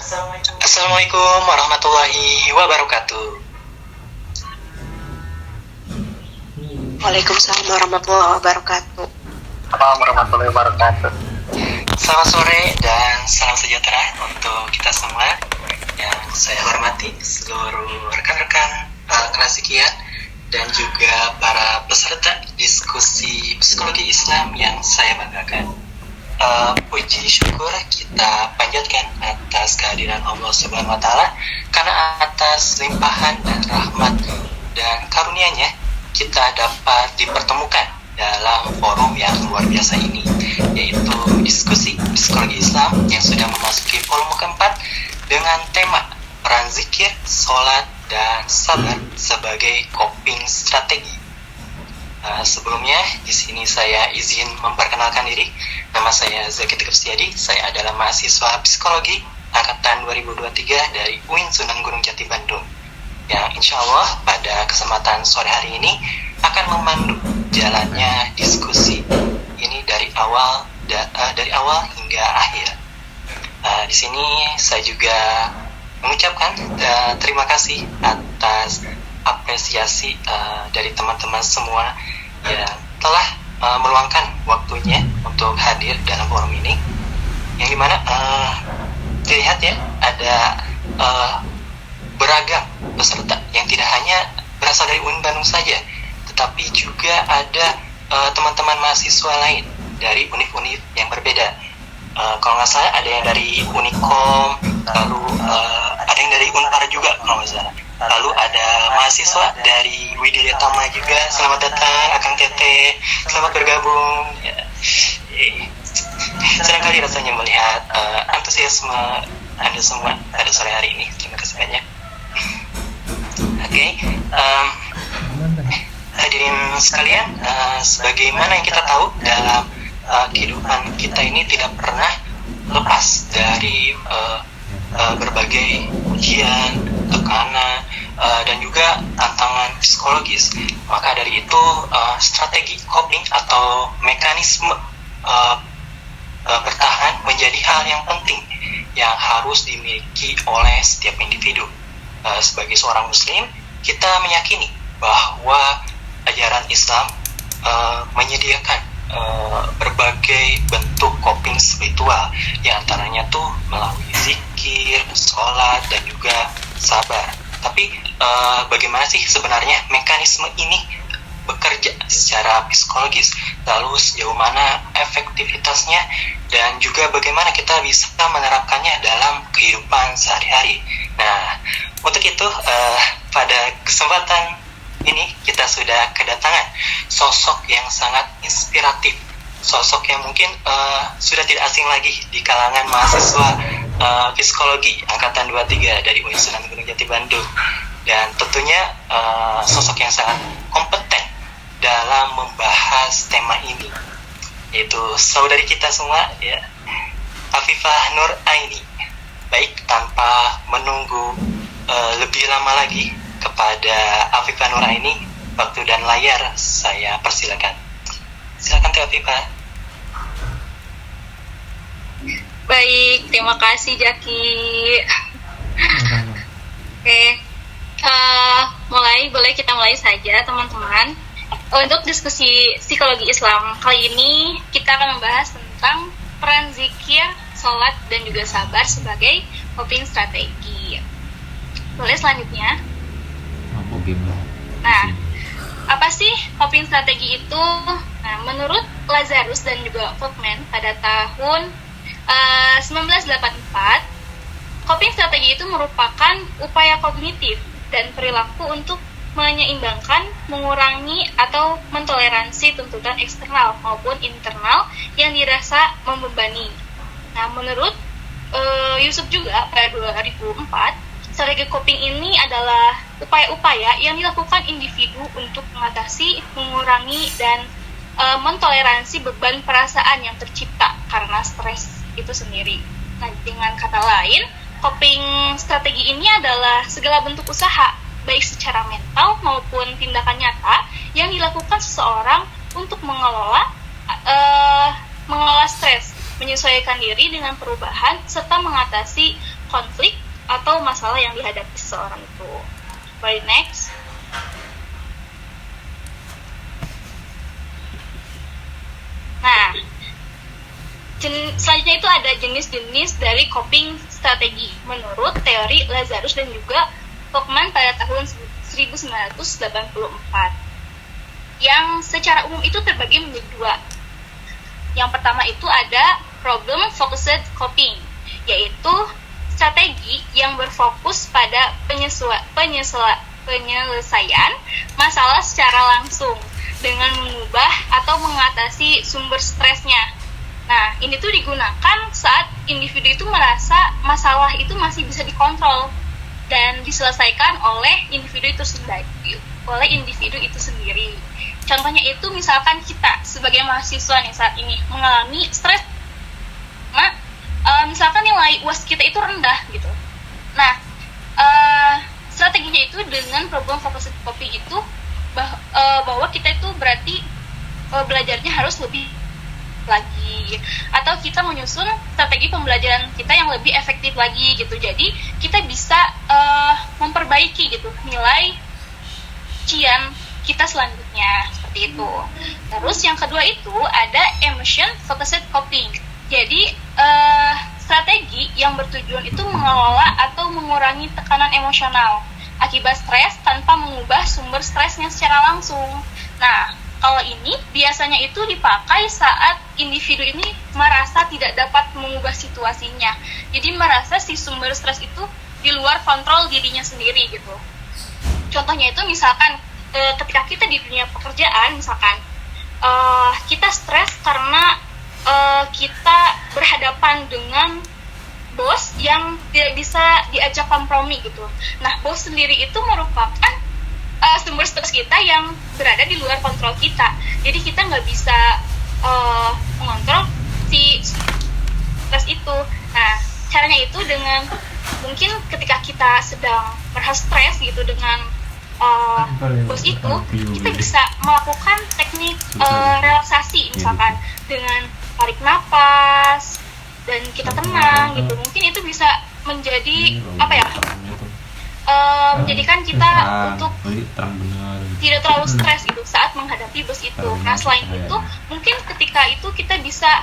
Assalamualaikum warahmatullahi wabarakatuh. Waalaikumsalam warahmatullahi wabarakatuh. Assalamualaikum warahmatullahi wabarakatuh. Selamat sore dan salam sejahtera untuk kita semua yang saya hormati, seluruh rekan-rekan klasikian dan juga para peserta diskusi psikologi Islam yang saya banggakan. Puji syukur kita panjatkan atas kehadiran Allah Subhanahu wa Ta'ala, karena atas limpahan dan rahmat dan karunia-Nya kita dapat dipertemukan dalam forum yang luar biasa ini, yaitu diskusi psikologi Islam yang sudah memasuki volume keempat dengan tema peran zikir, sholat, dan sabar sebagai coping strategi. Sebelumnya, di sini saya izin memperkenalkan diri. Nama saya Zaki Teguh-Setiadi. Saya adalah mahasiswa psikologi angkatan 2023 dari UIN Sunan Gunung Jati Bandung, yang insya Allah pada kesempatan sore hari ini akan memandu jalannya diskusi ini dari awal hingga akhir. Di sini saya juga mengucapkan terima kasih atas apresiasi dari teman-teman semua yang telah meluangkan waktunya untuk hadir dalam forum ini, yang dimana dilihat ya, ada beragam peserta yang tidak hanya berasal dari UIN Bandung saja, tetapi juga ada teman-teman mahasiswa lain dari univ-univ yang berbeda. Kalau nggak salah ada yang dari Unikom, lalu ada yang dari Unpar juga kalau nggak salah. Lalu ada mahasiswa dari Widya Tama juga. Selamat datang Akang Tete, selamat bergabung. Senang kali rasanya melihat antusiasme Anda semua pada sore hari ini. Terima kasih banyak. Oke. Hadirin sekalian, sebagaimana yang kita tahu, dalam kehidupan kita ini tidak pernah lepas dari berbagai ujian, tekanan, dan juga tantangan psikologis. Maka dari itu strategi coping atau mekanisme bertahan menjadi hal yang penting yang harus dimiliki oleh setiap individu. Sebagai seorang muslim, kita meyakini bahwa ajaran Islam menyediakan berbagai bentuk coping spiritual, yang antaranya tuh melalui zikir, sholat, dan juga sabar. Tapi bagaimana sih sebenarnya mekanisme ini bekerja secara psikologis, lalu sejauh mana efektivitasnya, dan juga bagaimana kita bisa menerapkannya dalam kehidupan sehari-hari. Nah, untuk itu pada kesempatan ini kita sudah kedatangan sosok yang sangat inspiratif, sosok yang mungkin sudah tidak asing lagi di kalangan mahasiswa psikologi angkatan 23 dari UIN Sunan Gunung Jati Bandung, dan tentunya sosok yang sangat kompeten dalam membahas tema ini, yaitu saudari kita semua ya, Afifah Nur Aini. Baik, tanpa menunggu lebih lama lagi, kepada Afifah Nur Aini, waktu dan layar saya persilakan. Silakan Teh Afifah. Baik, terima kasih Jaki. Oke, boleh kita mulai saja teman-teman. Untuk diskusi psikologi Islam kali ini kita akan membahas tentang peran zikir, sholat, dan juga sabar sebagai coping strategi. Boleh selanjutnya? Nah, apa sih coping strategi itu? Nah, menurut Lazarus dan juga Folkman pada tahun 1984, coping strategi itu merupakan upaya kognitif dan perilaku untuk menyeimbangkan, mengurangi, atau mentoleransi tuntutan eksternal maupun internal yang dirasa membebani. Nah, menurut Yusuf juga pada 2004, strategi coping ini adalah upaya-upaya yang dilakukan individu untuk mengatasi, mengurangi, dan mentoleransi beban perasaan yang tercipta karena stres itu sendiri. Nah, dengan kata lain, coping strategi ini adalah segala bentuk usaha, baik secara mental maupun tindakan nyata yang dilakukan seseorang untuk mengelola stres, menyesuaikan diri dengan perubahan, serta mengatasi konflik atau masalah yang dihadapi seseorang itu. Baik, next. Nah, selanjutnya itu ada jenis-jenis dari coping strategi menurut teori Lazarus dan juga Folkman pada tahun 1984, yang secara umum itu terbagi menjadi dua. Yang pertama itu ada problem focused coping, yaitu strategi yang berfokus pada penyelesaian masalah secara langsung dengan mengubah atau mengatasi sumber stresnya. Nah, ini tuh digunakan saat individu itu merasa masalah itu masih bisa dikontrol dan diselesaikan oleh individu itu sendiri. Contohnya itu misalkan kita sebagai mahasiswa nih saat ini mengalami stres, misalkan nilai UAS kita itu rendah gitu. Nah, strateginya itu dengan problem focused coping itu bahwa kita itu berarti belajarnya harus lebih lagi, atau kita menyusun strategi pembelajaran kita yang lebih efektif lagi gitu. Jadi kita bisa memperbaiki gitu nilai ujian kita selanjutnya, seperti itu. Terus yang kedua itu ada emotion focused coping. Jadi strategi yang bertujuan itu mengelola atau mengurangi tekanan emosional akibat stres tanpa mengubah sumber stresnya secara langsung. Nah, kalau ini biasanya itu dipakai saat individu ini merasa tidak dapat mengubah situasinya. Jadi merasa si sumber stres itu di luar kontrol dirinya sendiri gitu. Contohnya itu misalkan ketika kita di dunia pekerjaan, misalkan kita stres karena kita berhadapan dengan bos yang tidak bisa diajak kompromi gitu. Nah, bos sendiri itu merupakan sumber stres kita yang berada di luar kontrol kita. Jadi kita nggak bisa mengontrol si stres itu. Nah, caranya itu dengan mungkin ketika kita sedang merasa stres gitu dengan bos itu, kita bisa melakukan teknik relaksasi misalkan dengan tarik napas dan kita tenang gitu. Mungkin itu bisa menjadi menjadikan kita untuk tidak terlalu stres gitu saat menghadapi bos itu. Nah, selain itu mungkin ketika itu kita bisa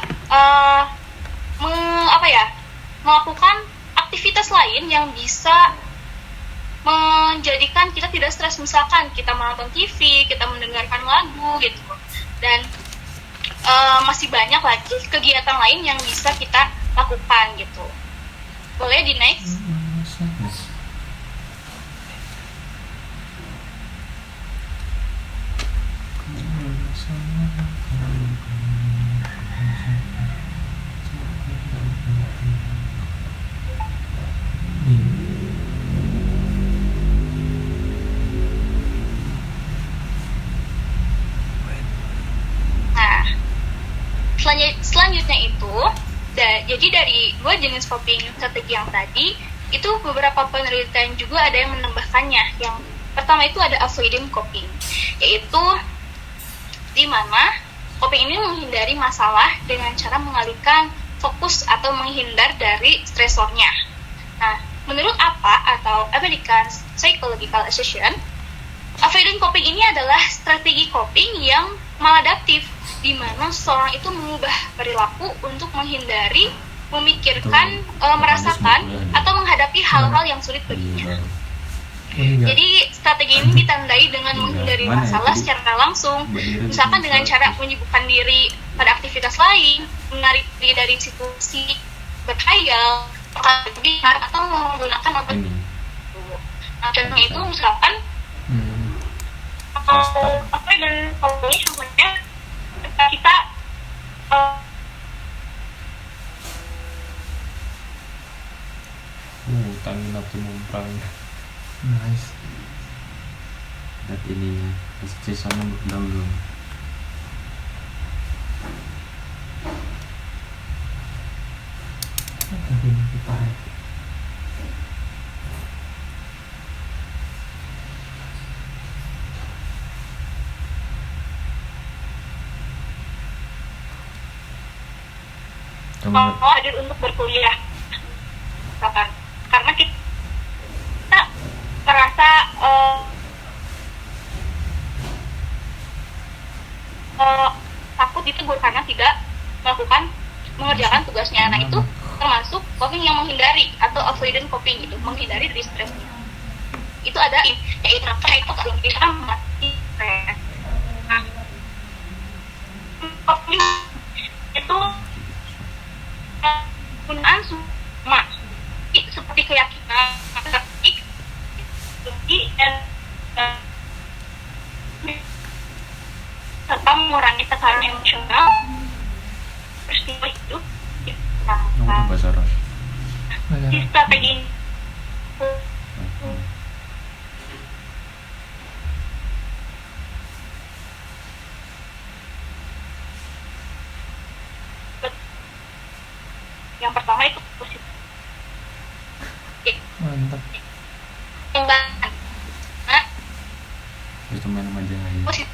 melakukan aktivitas lain yang bisa menjadikan kita tidak stres. Misalkan kita menonton TV, kita mendengarkan lagu gitu. Dan masih banyak lagi kegiatan lain yang bisa kita lakukan gitu. Boleh di next? Selanjutnya itu, jadi dari dua jenis coping strategi yang tadi, itu beberapa penelitian juga ada yang menambahkannya. Yang pertama itu ada avoidant coping, yaitu di mana coping ini menghindari masalah dengan cara mengalihkan fokus atau menghindar dari stresornya. Nah, menurut APA atau American Psychological Association, avoidant coping ini adalah strategi coping yang maladaptif, di mana seseorang itu mengubah perilaku untuk menghindari, memikirkan, merasakan, atau menghadapi hal-hal yang sulit baginya. Jadi strategi ini ditandai dengan menghindari masalah secara langsung, misalkan dengan cara menyibukkan diri pada aktivitas lain, menarik diri dari situasi berkhayal, atau menggunakan obat. Nah, contohnya itu misalkan dan kalau ini sebenarnya kita tangan aku mumpang. Nice. Dan ini pasti sama berdaulung. Tapi kita mau hadir untuk berkuliah, misalkan menghindari atau avoidant coping gitu, menghindari dari stresnya. Itu ada yaitu apa itu belum bisa mati stres. Nah, coping itu penggunaan semua seperti keyakinan, dan serta mengurangi tekanan emosional peristiwa hidup. Ngomong bahasa Arab. Di strategi ini yang pertama itu positif Mantap. timbangan. Nah, Itu main sama Jahil. positif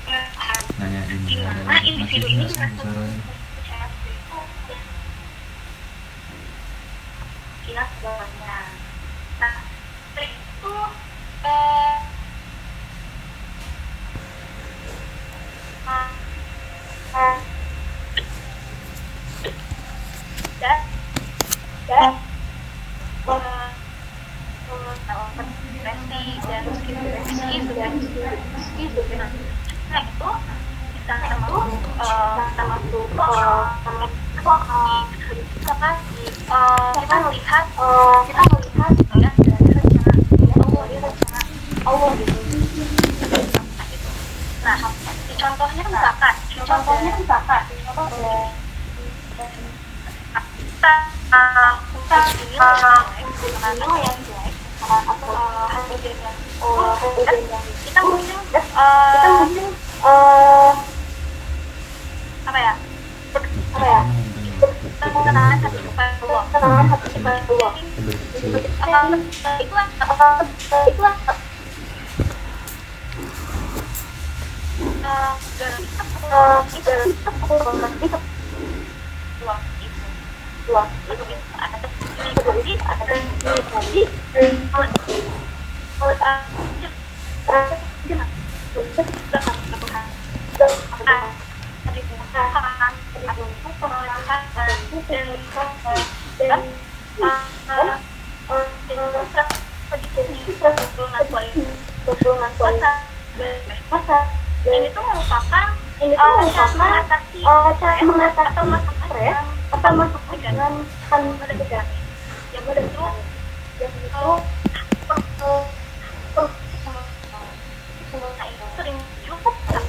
Nanyain gimana individu ini masih bahasa Arab. kira segalanya. Nah, itu dan depresi dan skripsi sudah nah itu kita masuk kita melihat ya dari rencana Allah gitu. Nah, contohnya misalkan kita mungkin apa ya kita mengenalkan satu kepada Allah ini tuh merupakan cara mengatasi stres atau masalah dengan yang itu sering cukup atau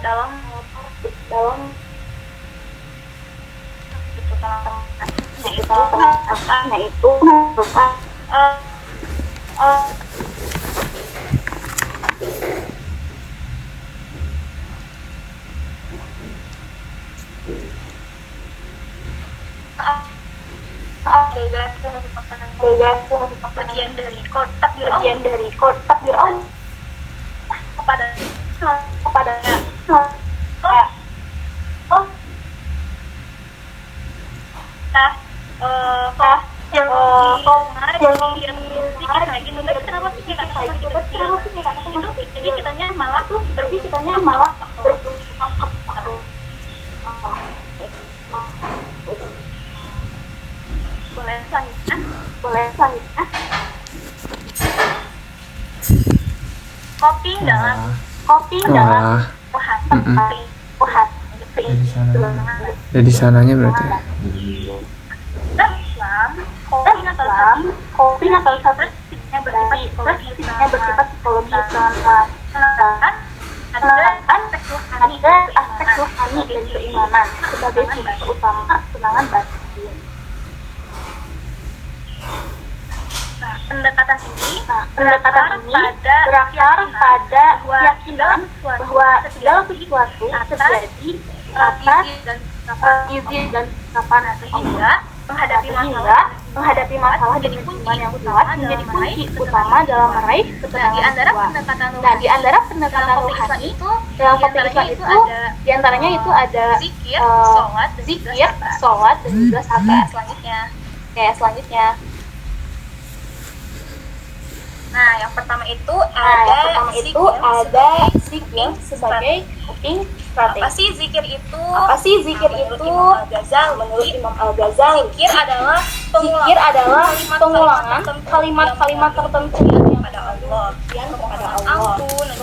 dalam itu bagian dari kotak biru kepada jadi kitanya malah boleh selanjutnya coping dalam Jadi sananya berarti ya? coping atau yang bersifat psikologi ada aspek rohani dan keimanan sebagai sumber utama kesenangan batin. Pendekatan ini berakar pada keyakinan bahwa segala sesuatu terjadi atas izin dan ketetapan sehingga menghadapi masalah jadi kunci yang kuat menjadi kunci utama dalam meraih kesenangan jiwa. Nah, di antara pendekatan rohani dalam konteks Islam itu diantaranya itu ada zikir, sholat, dan juga zakat. Selanjutnya. Nah, yang pertama itu ada zikir sebagai coping Apa sih zikir itu? Menurut Imam Al-Ghazali, zikir adalah pengulangan kalimat-kalimat tertentu kepada Allah, ampun, dan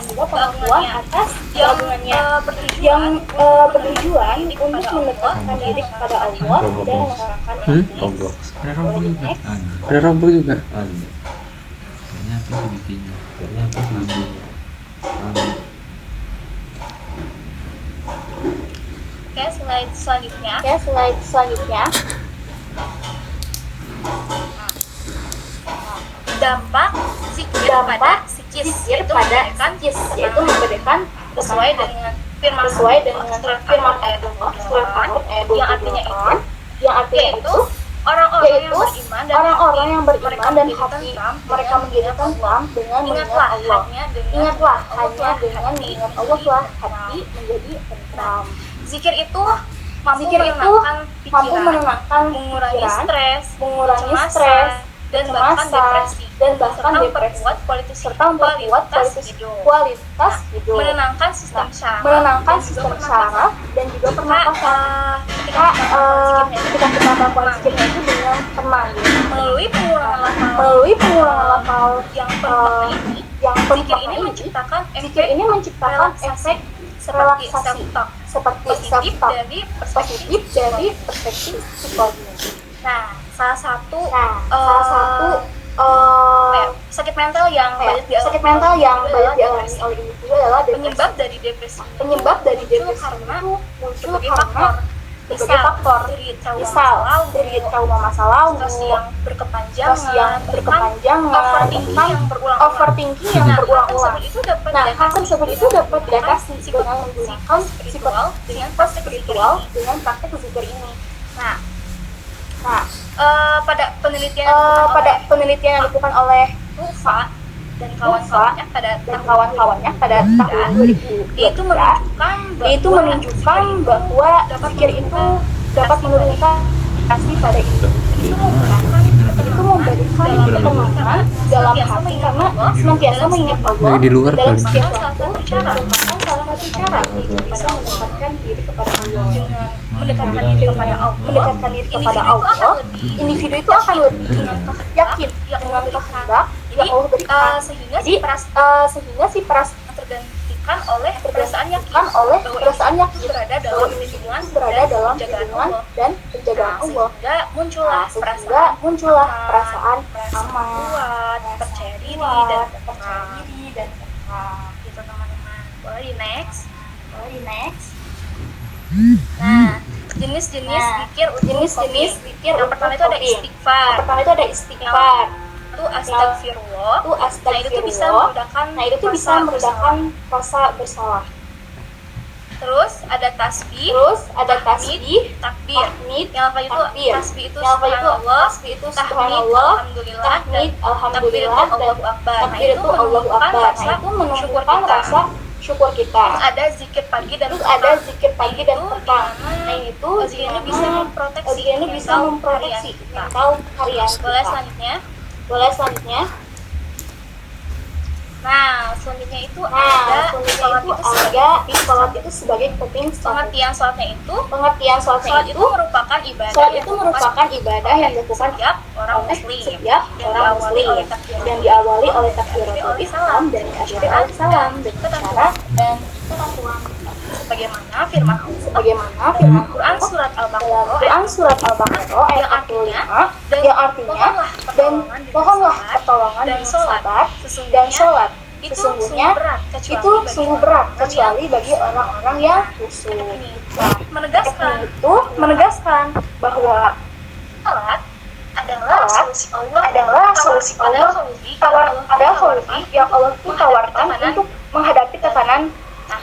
juga pengakuan atas keagungannya, yang bertujuan untuk mendekatkan diri kepada Allah dan mengharapkan Ada rombok juga. Ternyata bikinnya. Ternyata lebih. Oke, slide selanjutnya. Dampak zikir pada psikis yaitu membedakan sesuai dengan firman ayat yang artinya itu orang-orang yang beriman dan hati mereka menjadi tentram dengan mengingat Allah. Ingatlah hanya dengan mengingat Allah lah hati menjadi tentram. Zikir itu mampu menenangkan mengurangi stres dan bahkan depresi serta memperkuat kualitas hidup, menenangkan sistem syaraf dan juga pernapasan. Ketika kita melakukan zikirnya itu dengan tenang, melalui pengulangan lafal yang zikir ini menciptakan efek relaksasi seperti positif dari perspektif psikologi. Nah, salah satu sakit mental yang banyak dialami oleh individu adalah penyebab dari depresi itu muncul karena berbagai faktor, dari trauma masa lalu, stres yang berkepanjangan, overthinking yang berulang-ulang. Nah, hal tersebut itu dapat diatasi dengan menggunakan dengan praktek zikir ini. Nah, pada penelitian yang dilakukan oleh Ufa dan kawan-kawannya pada tahun 2000, itu menunjukkan bahwa zikir itu dapat menurunkan kasih pada itu memberikan ketenangan dalam hati karena senantiasa mengingat Allah Lagi di luar dalam kali. setiap waktu merupakan salah satu cara untuk bisa mendekatkan diri kepada Allah. Mendekatkan diri kepada Allah, individu itu akan lebih yakin dengan kehendak yang Allah berikan. Sehingga si perasaan tergantikan oleh perasaan yakin berada dalam lindungan dan penjagaan Allah. Sehingga muncullah perasaan aman, kuat, percaya diri dan tenang. Gitu teman-teman. Boleh di next. Nah, jenis-jenis zikir yang pertama itu ada istighfar. Itu astagfirullah. Nah, itu tuh bisa meredakan rasa bersalah. Terus ada tasbih, takbir. Yang apa itu? Tasbih itu subhanallah, tahmid, alhamdulillah, dan Allahu akbar. Nah, itu menunjukkan rasa syukur kita. Terus ada zikir pagi dan petang. Nah, itu zikir ini bisa memproteksi mental harian kita. Boleh selanjutnya. Nah, selanjutnya itu ada sholat itu sebagai penting. Pengertian sholatnya itu merupakan ibadah yang dilakukan setiap orang muslim yang diawali oleh takbiratul ihram dan asyhadu an salam dengan cara dan ketentuan sebagaimana firman Quran surat Al-Baqarah ayat 45 yang artinya dan mohonlah pertolongan dengan sabar dan sholat. Sesungguhnya itu sungguh berat kecuali bagi orang-orang yang khusyuk. Nah, menegaskan bahwa sholat adalah solusi Allah yang Allah tawarkan untuk menghadapi tekanan. Nah,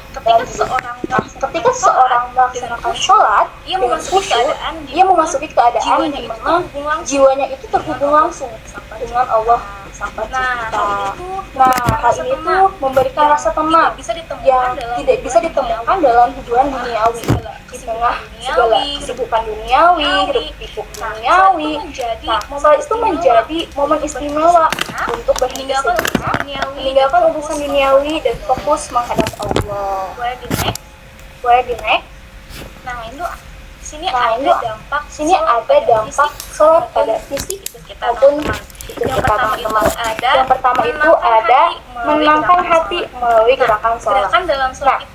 ketika seorang melaksanakan sholat dengan khusyuk, dia memasuki keadaan di mana jiwanya itu terhubung langsung dengan Allah Sang Pencipta. Nah, hal ini tuh memberikan rasa tenang yang tidak bisa ditemukan dalam hubungan duniawi. tengah segala kesibukan duniawi, hidup pikuk duniawi. Salat itu menjadi momen istimewa untuk meninggalkan urusan duniawi dan fokus menghadap Allah. Boleh di next. Nah, itu sini ada dampak sholat pada fisik maupun itu kita teman-teman. Yang pertama itu ada menenangkan hati melalui gerakan sholat.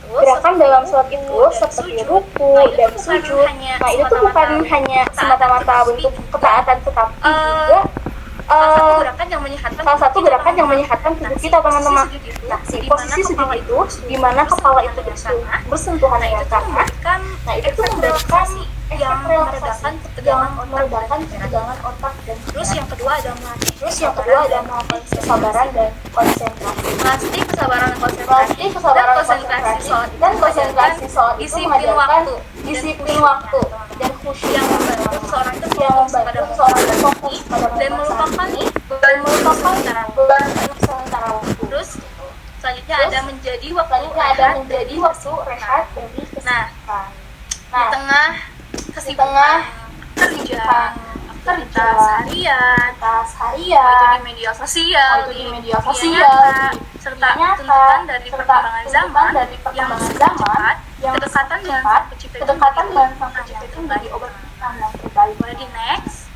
Gerakan dalam sholat itu seperti ruku dan sujud. Nah, itu tuh bukan hanya semata-mata bentuk ketaatan, tetapi juga salah satu gerakan yang menyehatkan tubuh kita, teman-teman. Nah, posisi sujud itu di mana kepala itu bersentuhan dengan tanah. Nah, itu tuh memberikan yang meredakan ketegangan otak, dan terus yang kedua ada melatih kesabaran dan konsentrasi. Dan konsentrasi sholat itu mengajarkan disiplin waktu dan khusyuk yang membantu seseorang itu fokus pada dan melupakan beban sementara waktu. Terus selanjutnya ada menjadi waktu rehat bagi kesibukan. Nah, di tengah kerja harian, di media sosial, serta tuntutan dari perkembangan zaman yang cepat, kedekatan dan sang pencipta itu menjadi obat yang terbaik. Boleh di next.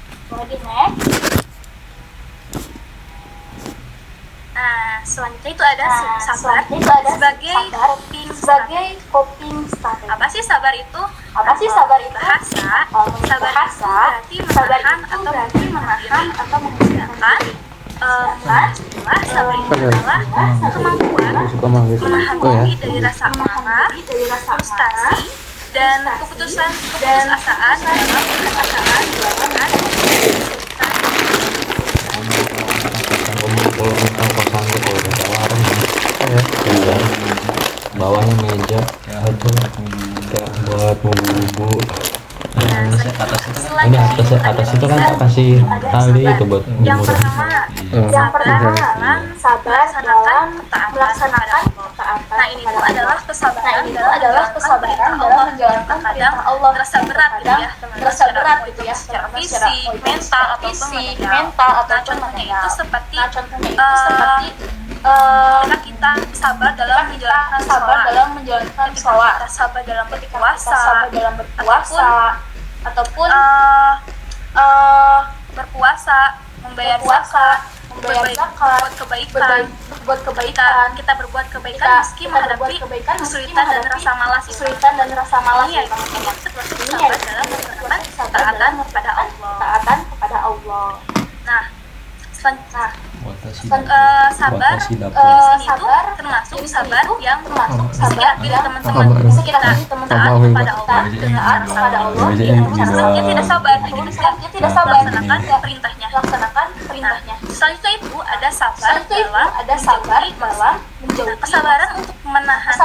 Nah, selanjutnya itu ada sabar sebagai coping strategi. Apa sih sabar itu? Bahasa. Sabar itu berarti menahan atau menghilangkan. Sabar itu adalah kemampuan menahan diri dari rasa marah, frustasi, dan keputusasaan dalam melakukan bawahnya meja itu kayak buat bubu. Ini atas itu kan kasih tali itu buat yang jemur. pertama sabar dalam melaksanakan ketaatan. Nah, ini tuh adalah kesabaran dalam menjalankan perintah Allah. Terasa berat gitu ya, secara fisik, mental ataupun contohnya itu seperti ketika kita sabar dalam menjalankan sholat, sabar dalam berpuasa, ataupun berpuasa, membayar zakat, berbuat kebaikan, kita berbuat kebaikan meski menghadapi kesulitan dan rasa malas. Ini ya, ini sabar dalam melakukan taatan kepada Allah. Nah, sabar di sini itu termasuk sabar yang sekiranya teman-teman kita taat kepada Allah, dia tidak sabar, laksanakan perintahnya. Selanjutnya itu ada sabar dalam menjauhi kesabaran untuk menahan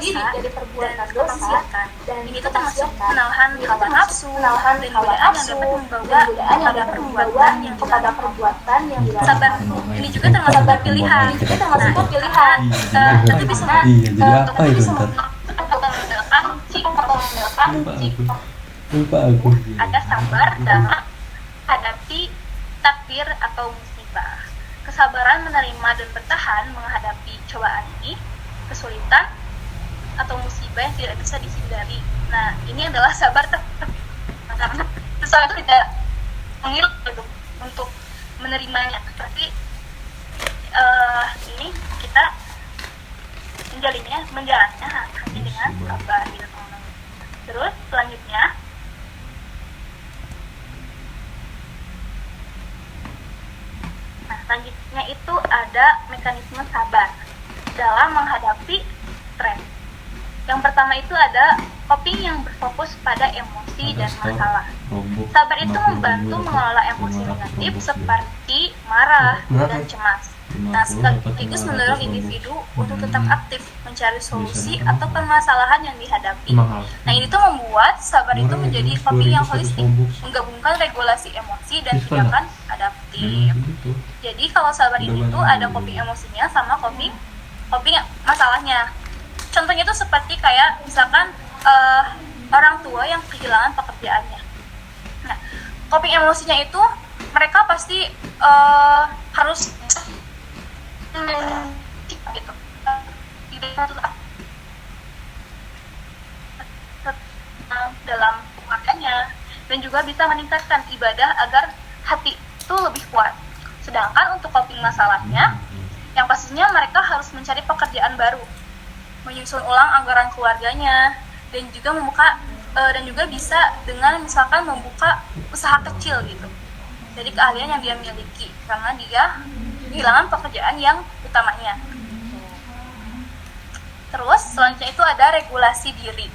diri dari perbuatan dosa, dan ini itu termasuk menahan hawa nafsu dan godaan yang dapat membawa kepada perbuatan yang dilarang. Sabar ini juga termasuk pilihan. Tentu bisa Lupa aku. Ada sabar dalam hadapi takdir atau musibah. Kesabaran menerima dan bertahan menghadapi cobaan ini, kesulitan atau musibah yang tidak bisa dihindari. Nah, ini adalah sabar karena seseorang itu tidak mengilu untuk menerimanya. Tapi ini kita menjalannya hanya dengan sabar gitu, teman-teman. Terus selanjutnya itu ada mekanisme sabar dalam menghadapi stres. Yang pertama itu ada coping yang berfokus pada emosi dan masalah. Sabar itu membantu mengelola emosi negatif seperti marah dan cemas. Nah, sekaligus mendorong individu untuk tetap aktif mencari solusi atau permasalahan yang dihadapi. Nah, ini tuh membuat sabar itu menjadi coping yang holistik, menggabungkan regulasi emosi dan tindakan adaptif. Jadi kalau sabar ini tuh ada coping emosinya sama coping masalahnya. Contohnya itu seperti kayak misalkan orang tua yang kehilangan pekerjaannya. Nah, coping emosinya itu mereka pasti harus gitu, dalam keluarganya, dan juga bisa meningkatkan ibadah agar hati itu lebih kuat. Sedangkan untuk coping masalahnya, yang pastinya mereka harus mencari pekerjaan baru, menyusun ulang anggaran keluarganya, dan juga bisa dengan misalkan membuka usaha kecil gitu dari keahlian yang dia miliki, karena dia kehilangan pekerjaan yang utamanya. Terus selanjutnya itu ada regulasi diri.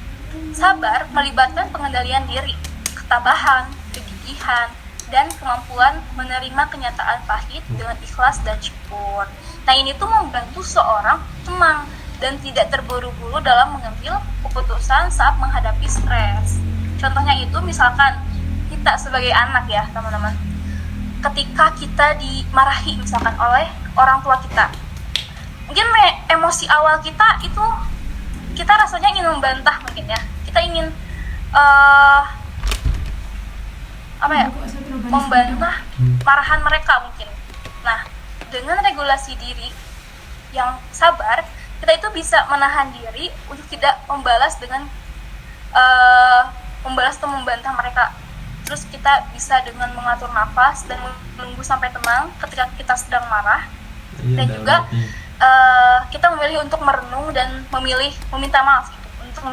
Sabar melibatkan pengendalian diri, ketabahan, kegigihan, dan kemampuan menerima kenyataan pahit dengan ikhlas dan syukur. Nah, ini tuh membantu seorang tenang dan tidak terburu-buru dalam mengambil keputusan saat menghadapi stres. Contohnya itu misalkan kita sebagai anak ya teman-teman, ketika kita dimarahi misalkan oleh orang tua kita, mungkin emosi awal kita itu kita rasanya ingin membantah mungkin ya, kita ingin membantah marahan mereka mungkin. Nah, dengan regulasi diri yang sabar, kita itu bisa menahan diri untuk tidak membalas dengan membalas atau membantah mereka. Terus kita bisa dengan mengatur nafas dan menunggu sampai tenang ketika kita sedang marah. Dan juga kita memilih untuk merenung dan memilih meminta maaf gitu, untuk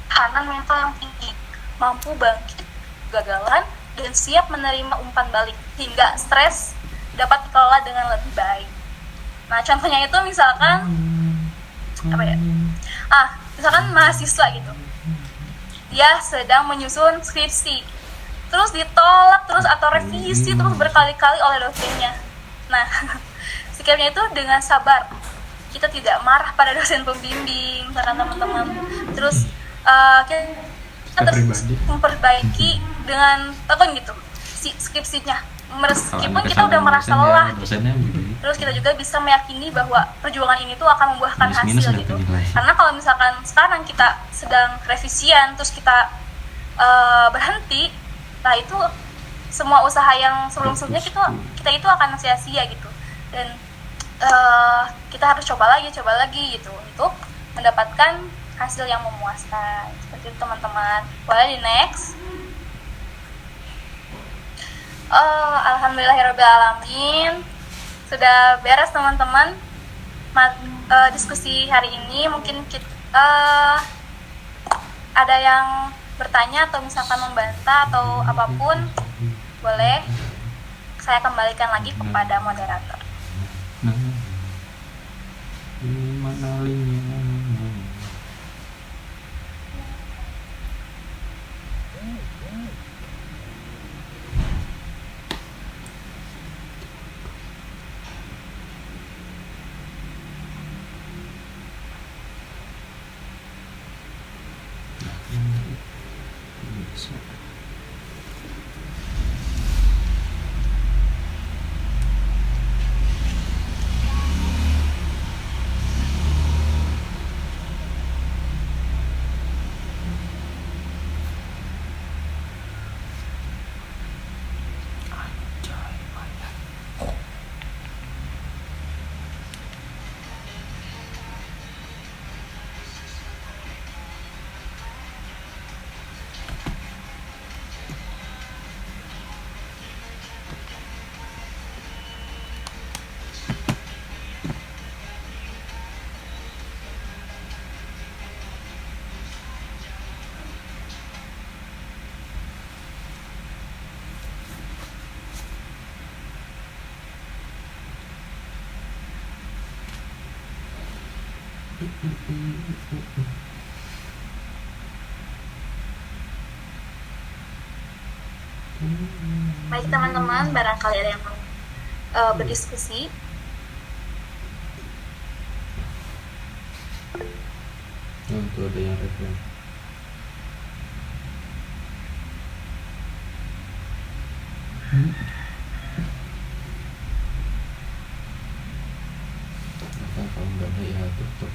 tahanan mental yang tinggi, mampu bangkit kegagalan dan siap menerima umpan balik hingga stres dapat dikelola dengan lebih baik. Nah, contohnya itu misalkan misalkan mahasiswa gitu, dia sedang menyusun skripsi, terus ditolak terus atau revisi terus berkali-kali oleh dosennya. Nah, sikapnya itu dengan sabar, kita tidak marah pada dosen pembimbing, misalkan teman-teman, terus kita terus memperbaiki dengan gitu si skripsinya, meskipun kita udah merasa lelah gitu. Terus kita juga bisa meyakini bahwa perjuangan ini tuh akan membuahkan hasil gitu. Karena kalau misalkan sekarang kita sedang revisian terus kita berhenti, nah itu semua usaha yang sebelum-sebelumnya kita itu akan sia-sia gitu. Dan kita harus coba lagi gitu untuk mendapatkan hasil yang memuaskan. Seperti itu teman-teman. Boleh di next. Alhamdulillahirrabbilalamin, sudah beres teman-teman diskusi hari ini. Mungkin ada yang bertanya atau misalkan membantah atau apapun, boleh saya kembalikan lagi kepada moderator. Baik teman-teman, barangkali ada yang mau berdiskusi. Untuk ada yang refleks. Apa kalau nggak ada ya tutup.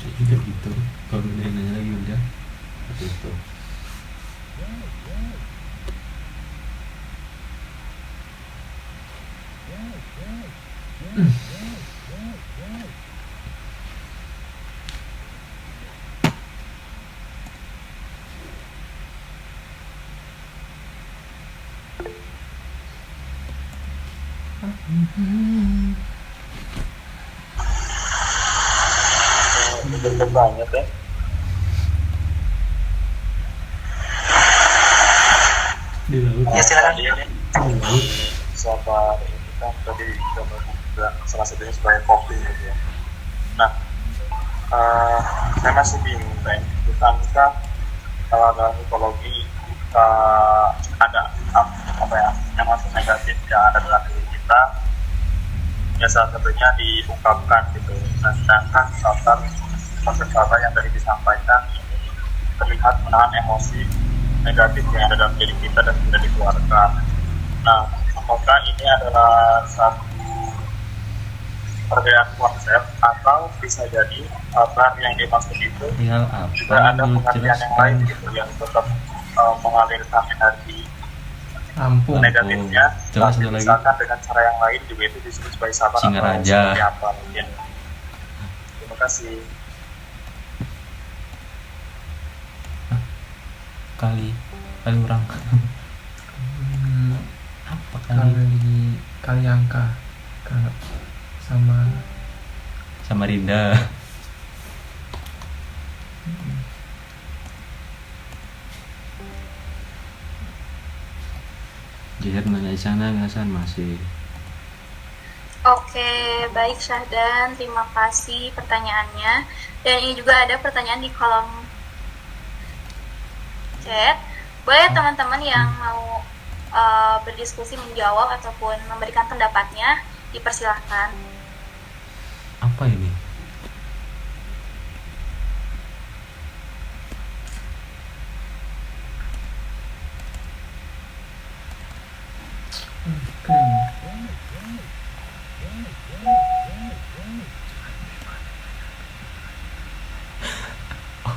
Saya juga gitu. Kalau udah nanya lagi udah tutup. Cukup banyak ya. Di laut. Ya silakan. Tadi ini Di laut. sahabat ini kan tadi juga salah satunya sebagai kopi gitu ya. Nah, saya masih bingung kan. Bukankah kalau dalam ekologi kita ada apa ya yang masuk negatif yang ada dalam diri kita, ya salah satunya diungkapkan gitu. Nah, sedangkan konsep yang tadi disampaikan terlihat menahan emosi negatif yang ada dalam diri kita dan tidak dikeluarkan. Nah, apakah ini adalah satu perbedaan konsep atau bisa jadi kabar yang dimaksud itu Hal juga apa ada yang pengertian yang lain gitu yang tetap mengalirkan energi Lampung. negatifnya, Coba tapi satu lagi. misalkan dengan cara yang lain juga itu disebut sebagai sabar atau Singaraja. seperti apa mungkin. Terima kasih. Kali orang. Apa Kali angka sama Samarinda. Jihad mana di sana nggak San masih. Oke, baik Syahdan, terima kasih pertanyaannya. Dan ini juga ada pertanyaan di kolom chat. Boleh teman-teman yang mau berdiskusi, menjawab ataupun memberikan pendapatnya, dipersilahkan. Apa ini? keren.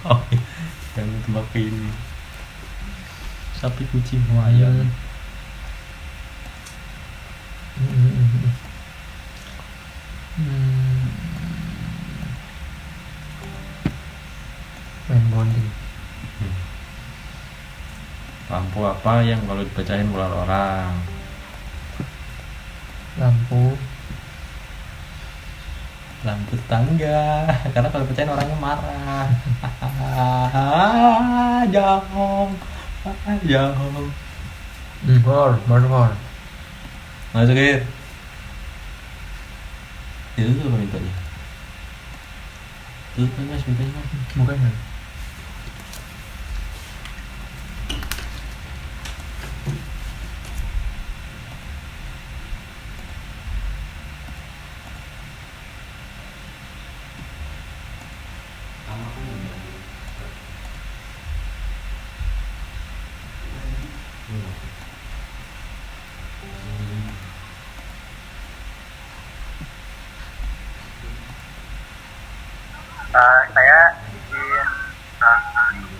Oh, yang tebak ini. Sapi kucing ayam. Main bonding. Lampu apa yang kalau dibacain keluar orang? Lampu Tangga. Karena kalau dibacain orangnya marah. Jauh. Gor. Masukin. Itu tuh apa mintanya? Tuh kan mas mintanya. Bukan kan? Saya izin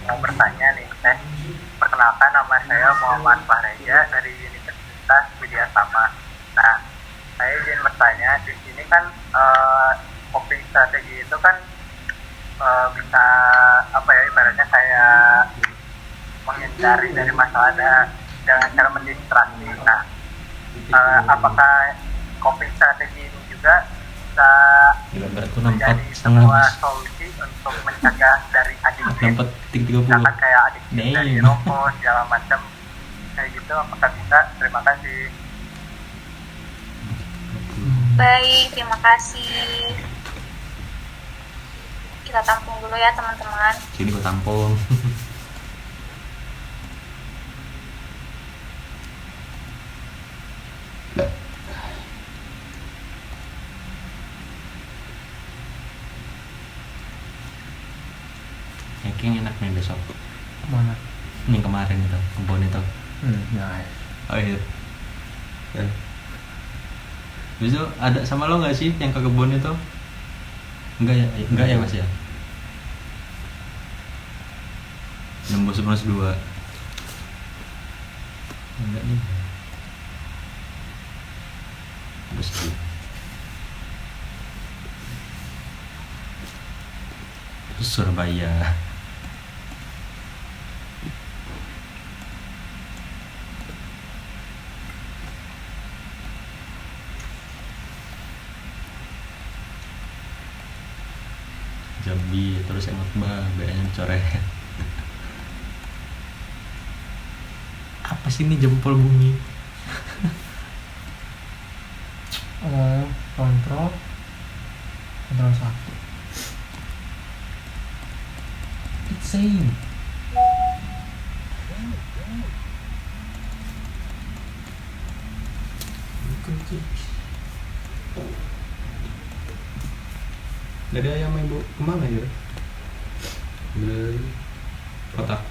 mau bertanya nih, perkenalkan nama saya Muhammad Fahreja dari Universitas Widya Sama. Nah, saya izin bertanya, di sini kan coping strategi itu kan bisa apa ya, ibaratnya saya menghindari dari masalah dengan cara mendistraksi. Nah, apakah coping strategi ini juga bisa Gambar itu menjadi 4,5 sebuah solusi untuk mencegah dari adiksi, 4,30. misalkan kayak adiksi dari Damn. rokok segala macam kayak gitu, apakah bisa? Terima kasih. Baik, terima kasih. Kita tampung dulu ya teman-teman. Sini gua tampung. Hacking enak nih besok. Mana? Yang kemarin itu, kebun itu. Nice. Oh iya. kan. Besok ada sama lo nggak sih yang ke kebun itu? Enggak ya Mas ya? Nembus 2. Enggak nih. Nembus 2. Surabaya. Jambi terus enak B-nya coret. Apa sih ini jempol bumi? Kontrol 1. It's saying Dari ayam ibu kemana ya? Beli kotak.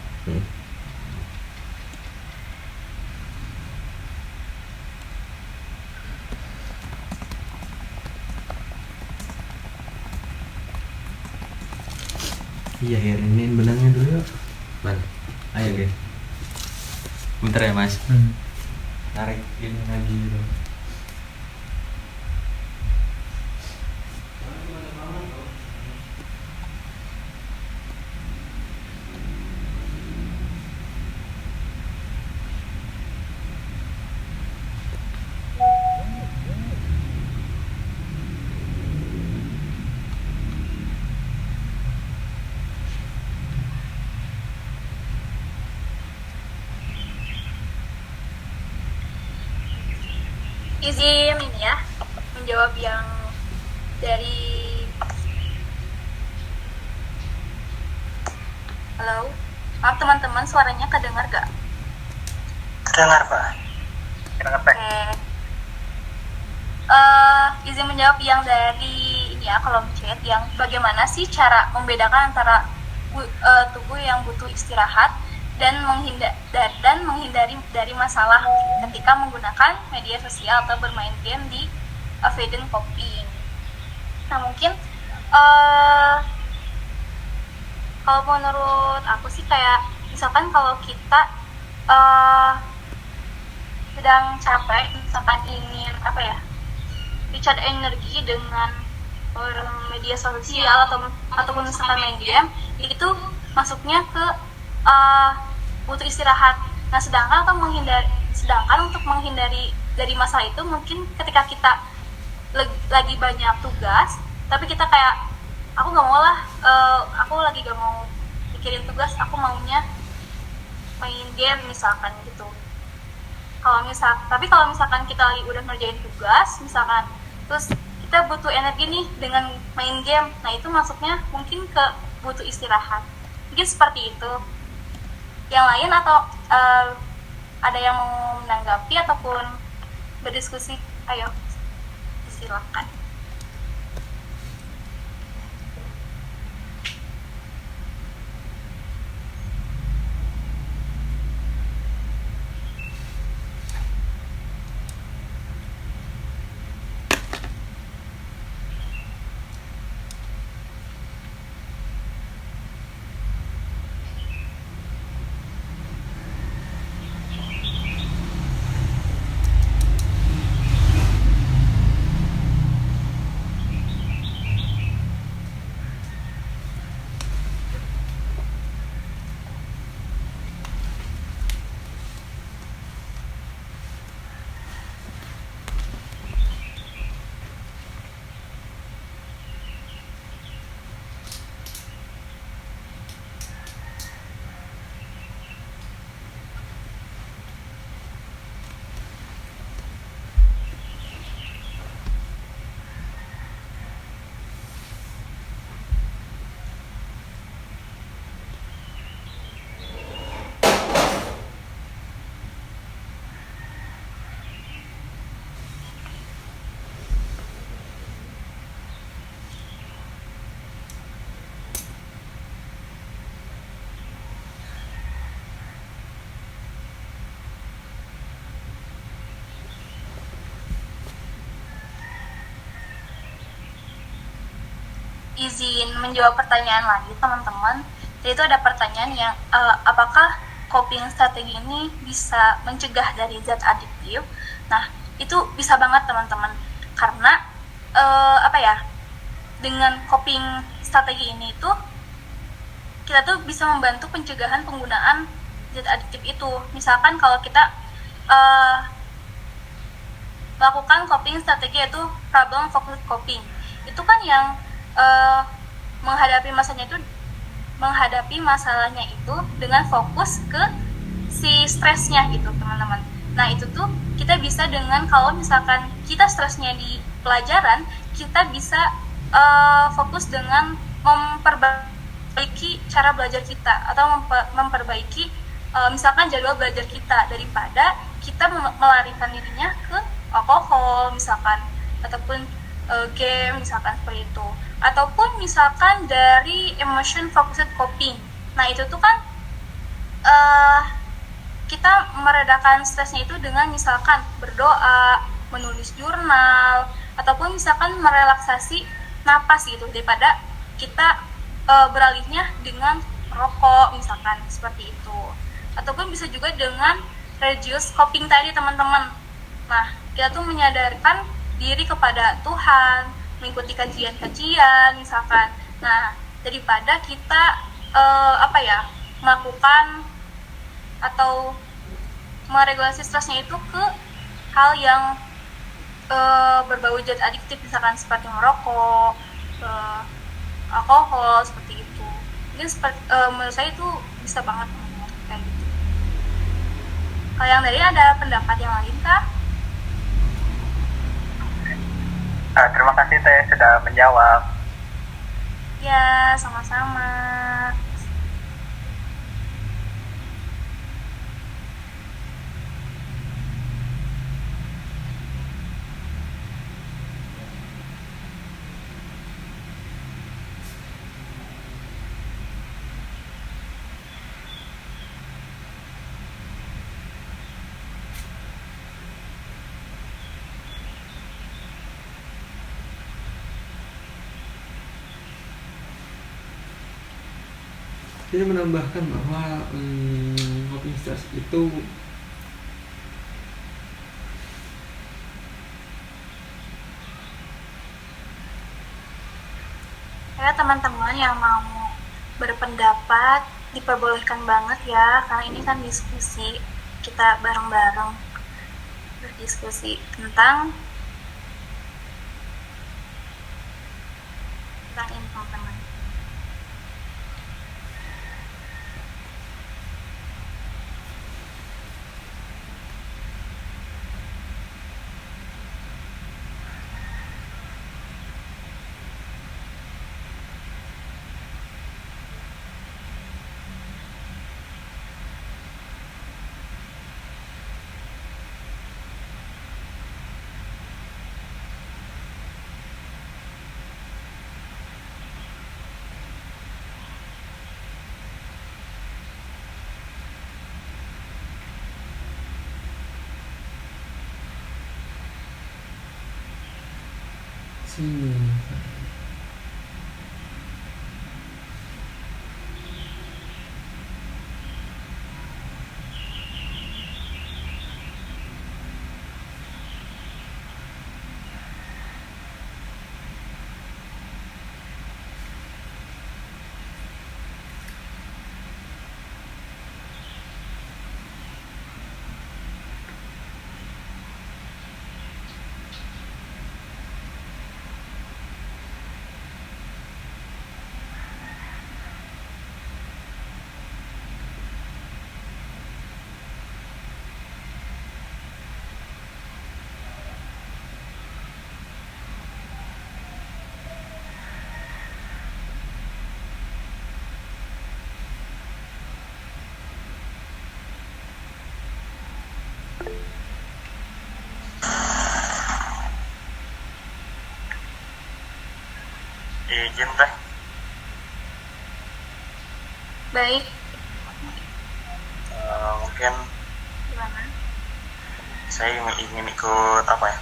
Iya, ini benangnya dulu yuk. mana? Ayo guys. Bentar ya Mas. Tarik ini lagi gitu. Izin ini ya menjawab yang dari halo, maaf teman-teman, suaranya kedengar gak? Kedengar Pak. Kedengar Pak. Oke. Izin menjawab yang dari ini ya, kolom chat, yang bagaimana sih cara membedakan antara tubuh yang butuh istirahat dan menghindari dari masalah ketika menggunakan media sosial atau bermain game di Avaden Coping. Nah mungkin kalau menurut aku sih kayak misalkan kalau kita sedang capek, misalkan ingin recharge energi dengan media sosial ataupun misalkan main game, itu masuknya ke butuh istirahat. Nah sedangkan untuk menghindari dari masalah itu, mungkin ketika kita lagi banyak tugas tapi kita kayak aku nggak mau lah, aku lagi gak mau mikirin tugas, aku maunya main game misalkan gitu. Tapi kalau misalkan kita lagi udah ngerjain tugas misalkan, terus kita butuh energi nih dengan main game, nah itu masuknya mungkin ke butuh istirahat. Mungkin seperti itu. Yang lain atau ada yang mau menanggapi ataupun berdiskusi, ayo silakan. izin menjawab pertanyaan lagi teman-teman. Jadi itu ada pertanyaan yang apakah coping strategi ini bisa mencegah dari zat adiktif? Nah, itu bisa banget teman-teman. Karena dengan coping strategi ini tuh kita tuh bisa membantu pencegahan penggunaan zat adiktif itu. Misalkan kalau kita melakukan coping strategi yaitu problem focused coping, itu kan yang menghadapi masalahnya itu dengan fokus ke si stresnya gitu teman-teman. Nah itu tuh kita bisa dengan kalau misalkan kita stresnya di pelajaran, kita bisa fokus dengan memperbaiki cara belajar kita atau memperbaiki misalkan jadwal belajar kita daripada kita melarikan dirinya ke alkohol misalkan ataupun game misalkan seperti itu, ataupun misalkan dari emotion focused coping. Nah itu tuh kan kita meredakan stresnya itu dengan misalkan berdoa, menulis jurnal, ataupun misalkan merelaksasi napas gitu daripada kita beralihnya dengan rokok misalkan seperti itu. Ataupun bisa juga dengan reduce coping tadi teman-teman. Nah kita tuh menyadarkan diri kepada Tuhan, mengikuti kajian-kajian misalkan. Nah daripada kita melakukan atau meregulasi stresnya itu ke hal yang berbau zat adiktif misalkan seperti merokok, alkohol seperti itu. Mungkin menurut saya itu bisa banget kayak gitu. Kalau yang dari ada pendapat yang lain kah? Terima kasih Teh sudah menjawab. Ya, sama-sama. Jadi menambahkan bahwa coping stress itu ya teman-teman yang mau berpendapat diperbolehkan banget ya, karena ini kan diskusi, kita bareng-bareng berdiskusi tentang ini teman-teman. sini. Izin Teh. Baik, Mungkin gimana? saya ingin ikut apa ya?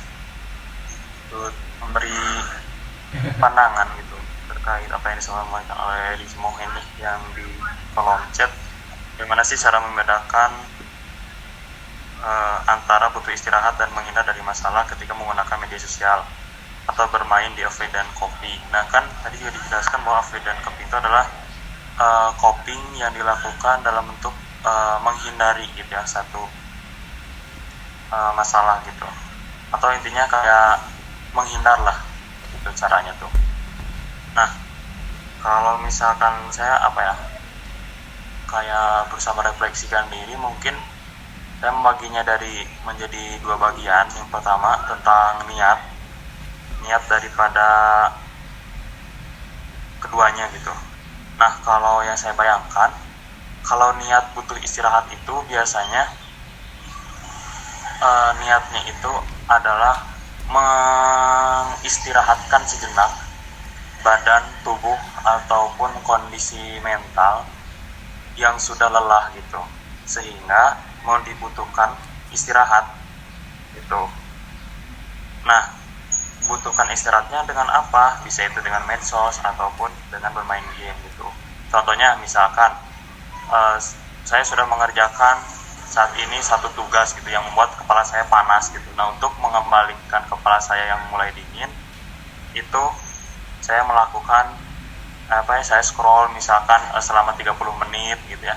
Ikut memberi pandangan gitu terkait apa yang disampaikan oleh Rizmo ini yang di kolom chat. Bagaimana sih cara membedakan antara butuh istirahat dan menghindar dari masalah ketika menggunakan media sosial atau bermain di Avoid dan Coping. Nah kan tadi juga dijelaskan bahwa Avoid dan Coping itu adalah coping yang dilakukan dalam bentuk menghindari gitu ya satu masalah gitu, atau intinya kayak menghindar lah gitu caranya tuh. Nah kalau misalkan saya kayak berusaha merefleksikan diri, mungkin saya membaginya menjadi dua bagian. Yang pertama tentang niat daripada keduanya gitu. Nah kalau yang saya bayangkan, kalau niat butuh istirahat itu biasanya niatnya itu adalah mengistirahatkan sejenak badan, tubuh, ataupun kondisi mental yang sudah lelah gitu, sehingga mau dibutuhkan istirahat gitu. Nah, butuhkan istirahatnya dengan apa? Bisa itu dengan medsos ataupun dengan bermain game gitu. Contohnya misalkan saya sudah mengerjakan saat ini satu tugas gitu yang membuat kepala saya panas gitu. Nah, untuk mengembalikan kepala saya yang mulai dingin itu saya melakukan saya scroll misalkan selama 30 menit gitu ya,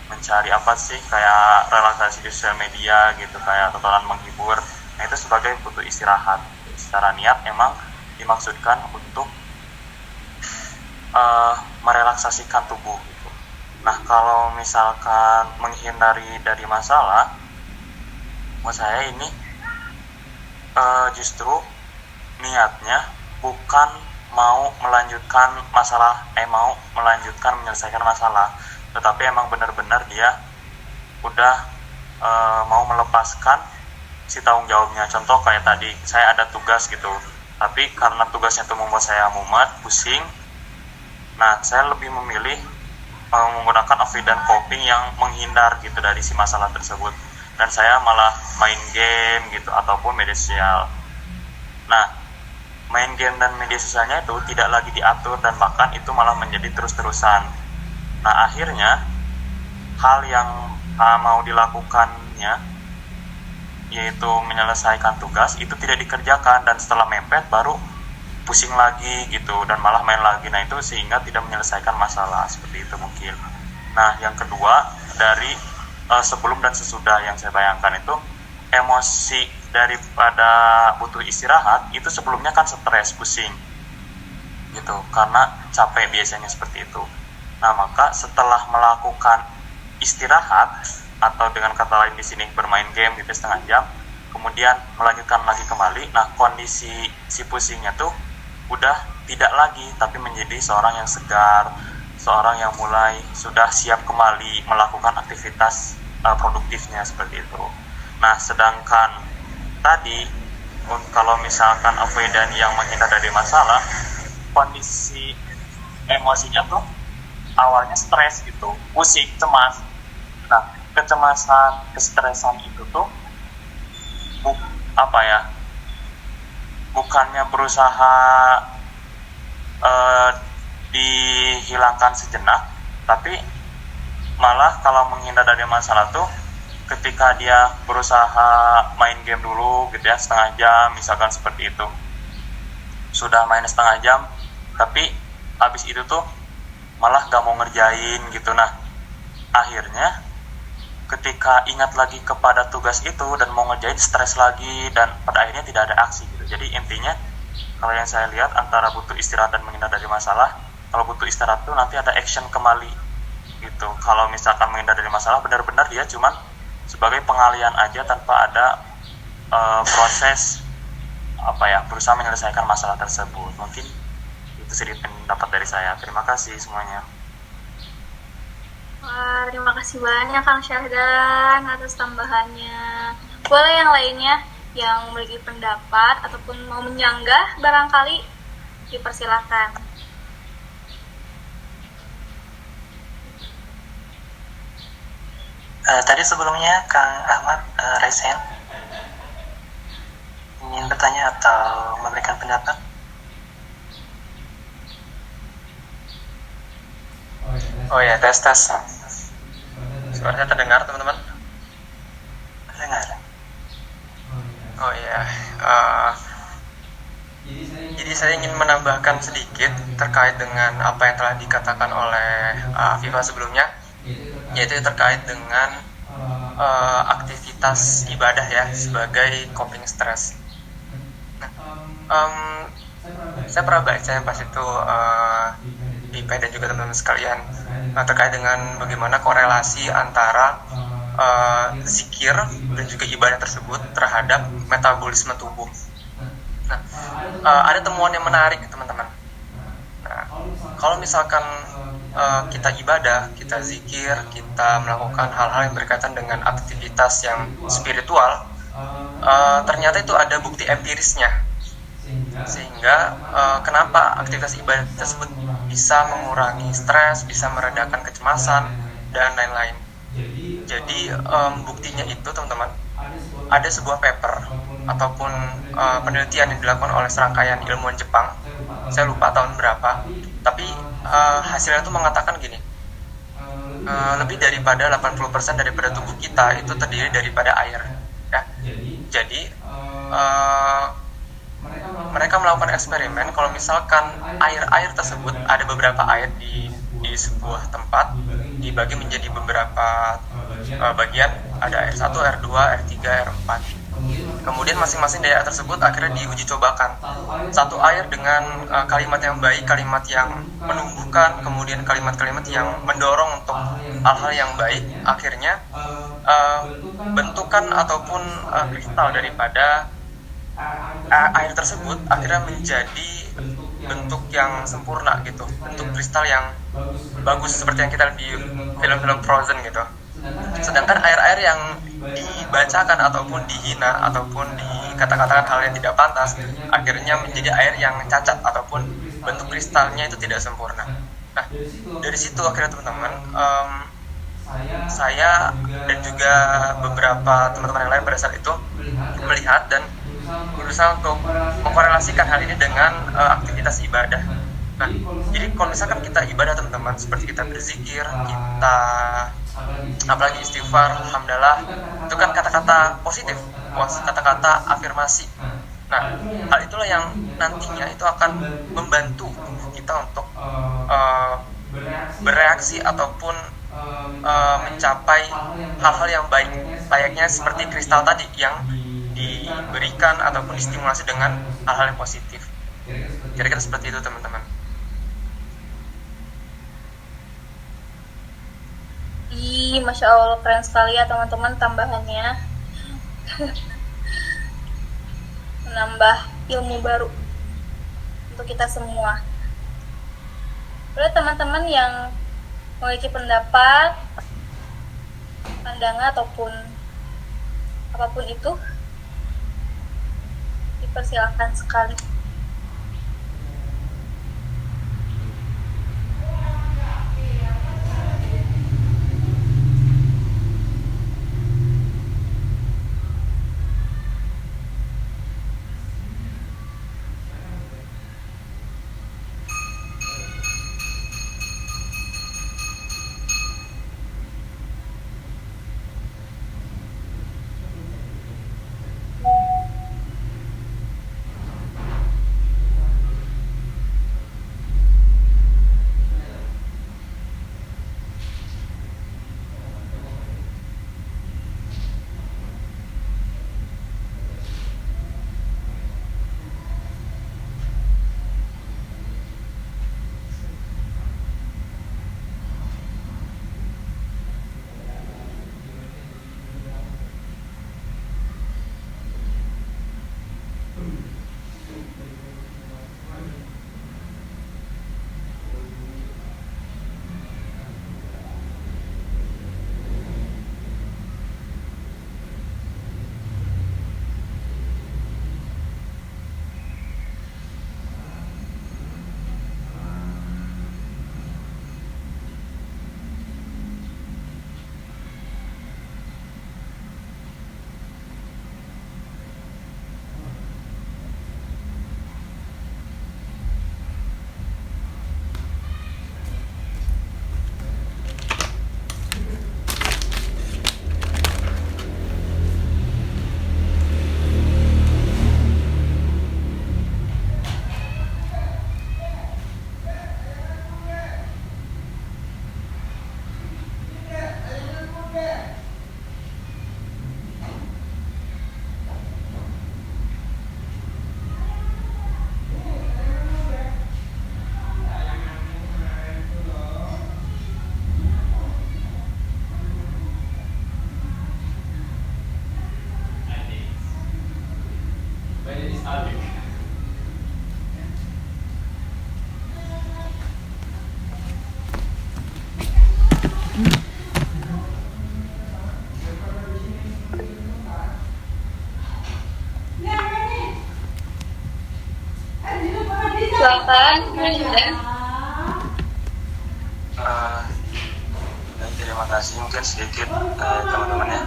mencari apa sih kayak relaksasi di sosial media gitu, kayak tontonan menghibur. Nah itu sebagai butuh istirahat. Secara niat emang dimaksudkan untuk merelaksasikan tubuh gitu. Nah kalau misalkan menghindari dari masalah, menurut saya ini justru niatnya bukan mau melanjutkan menyelesaikan masalah, tetapi emang benar-benar dia udah mau melepaskan si tanggung jawabnya. Contoh kayak tadi saya ada tugas gitu, tapi karena tugasnya itu membuat saya mumet, pusing. Nah saya lebih memilih menggunakan Avoid dan Coping yang menghindar gitu dari si masalah tersebut, dan saya malah main game gitu ataupun media sosial. Nah main game dan media sosialnya itu tidak lagi diatur, dan bahkan itu malah menjadi terus-terusan. Nah akhirnya hal yang mau dilakukannya, yaitu menyelesaikan tugas, itu tidak dikerjakan, dan setelah mepet baru pusing lagi gitu dan malah main lagi. Nah itu sehingga tidak menyelesaikan masalah, seperti itu mungkin. Nah yang kedua, dari sebelum dan sesudah yang saya bayangkan itu, emosi daripada butuh istirahat itu sebelumnya kan stres, pusing gitu karena capek biasanya seperti itu. Nah maka setelah melakukan istirahat, atau dengan kata lain di sini bermain game gitu setengah jam, kemudian melanjutkan lagi kembali, nah kondisi si pusingnya tuh udah tidak lagi, tapi menjadi seorang yang segar, seorang yang mulai sudah siap kembali melakukan aktivitas produktifnya seperti itu. Nah sedangkan tadi kalau misalkan avoidan yang menghindar dari masalah, kondisi emosinya tuh awalnya stres gitu, pusing, cemas. Nah kecemasan, kestresan itu tuh bukannya berusaha dihilangkan sejenak, tapi malah kalau menghindar dari masalah tuh ketika dia berusaha main game dulu gitu ya setengah jam misalkan seperti itu, sudah main setengah jam tapi habis itu tuh malah gak mau ngerjain gitu. Nah akhirnya ketika ingat lagi kepada tugas itu dan mau ngerjain, stres lagi, dan pada akhirnya tidak ada aksi gitu. Jadi intinya kalau yang saya lihat antara butuh istirahat dan menghindar dari masalah, kalau butuh istirahat tuh nanti ada action kembali gitu. Kalau misalkan menghindar dari masalah, benar-benar dia cuman sebagai pengalihan aja tanpa ada proses berusaha menyelesaikan masalah tersebut. Mungkin itu sedikit pendapat dari saya. Terima kasih semuanya. Wah, terima kasih banyak Kang Syahdan atas tambahannya. Boleh yang lainnya yang memiliki pendapat ataupun mau menyanggah barangkali dipersilakan. Tadi sebelumnya Kang Ahmad raise hand, ingin bertanya atau memberikan pendapat? Oh ya, tes tes. Suaranya terdengar, teman-teman? Dengar. Oh ya. Jadi saya ingin menambahkan sedikit terkait dengan apa yang telah dikatakan oleh Viva sebelumnya, yaitu terkait dengan aktivitas ibadah ya sebagai coping stress. Saya pernah baca pas itu di PED dan juga teman-teman sekalian terkait dengan bagaimana korelasi antara zikir dan juga ibadah tersebut terhadap metabolisme tubuh. Nah, ada temuan yang menarik teman-teman. Nah, kalau misalkan kita ibadah, kita zikir, kita melakukan hal-hal yang berkaitan dengan aktivitas yang spiritual, ternyata itu ada bukti empirisnya. Sehingga kenapa aktivitas ibadah tersebut bisa mengurangi stres, bisa meredakan kecemasan, dan lain-lain. Jadi buktinya itu teman-teman, ada sebuah paper ataupun penelitian yang dilakukan oleh serangkaian ilmuwan Jepang, saya lupa tahun berapa, tapi hasilnya itu mengatakan gini, lebih daripada 80% daripada tubuh kita itu terdiri daripada air ya. Jadi mereka melakukan eksperimen kalau misalkan air tersebut, ada beberapa air di sebuah tempat dibagi menjadi beberapa bagian, ada air 1, air 2, air 3, air 4. Kemudian masing-masing dari air tersebut akhirnya diuji cobakan. Satu air dengan kalimat yang baik, kalimat yang menumbuhkan, kemudian kalimat-kalimat yang mendorong untuk hal-hal yang baik. Akhirnya bentukan ataupun kristal daripada air tersebut akhirnya menjadi bentuk yang sempurna gitu, bentuk kristal yang bagus seperti yang kita lihat di film-film Frozen gitu. Sedangkan air-air yang dibacakan ataupun dihina ataupun dikata-katakan hal yang tidak pantas akhirnya menjadi air yang cacat ataupun bentuk kristalnya itu tidak sempurna. Nah, dari situ akhirnya teman-teman, saya dan juga beberapa teman-teman yang lain pada saat itu melihat dan berusaha untuk mengkorelasikan hal ini dengan aktivitas ibadah. Nah, jadi kalau misalkan kita ibadah teman-teman, seperti kita berzikir, kita apalagi istighfar, alhamdulillah, itu kan kata-kata positif, kata-kata afirmasi. Nah, hal itulah yang nantinya itu akan membantu kita untuk bereaksi ataupun mencapai hal-hal yang baik, layaknya seperti kristal tadi yang diberikan ataupun distimulasi dengan hal-hal yang positif. Kira-kira seperti itu teman-teman. Masya Allah, keren sekali ya teman-teman tambahannya. Menambah ilmu baru untuk kita semua. Boleh teman-teman yang memiliki pendapat, pandangan ataupun apapun itu, dipersilakan sekali. Silakan, dan Terima kasih, mungkin sedikit teman-teman ya,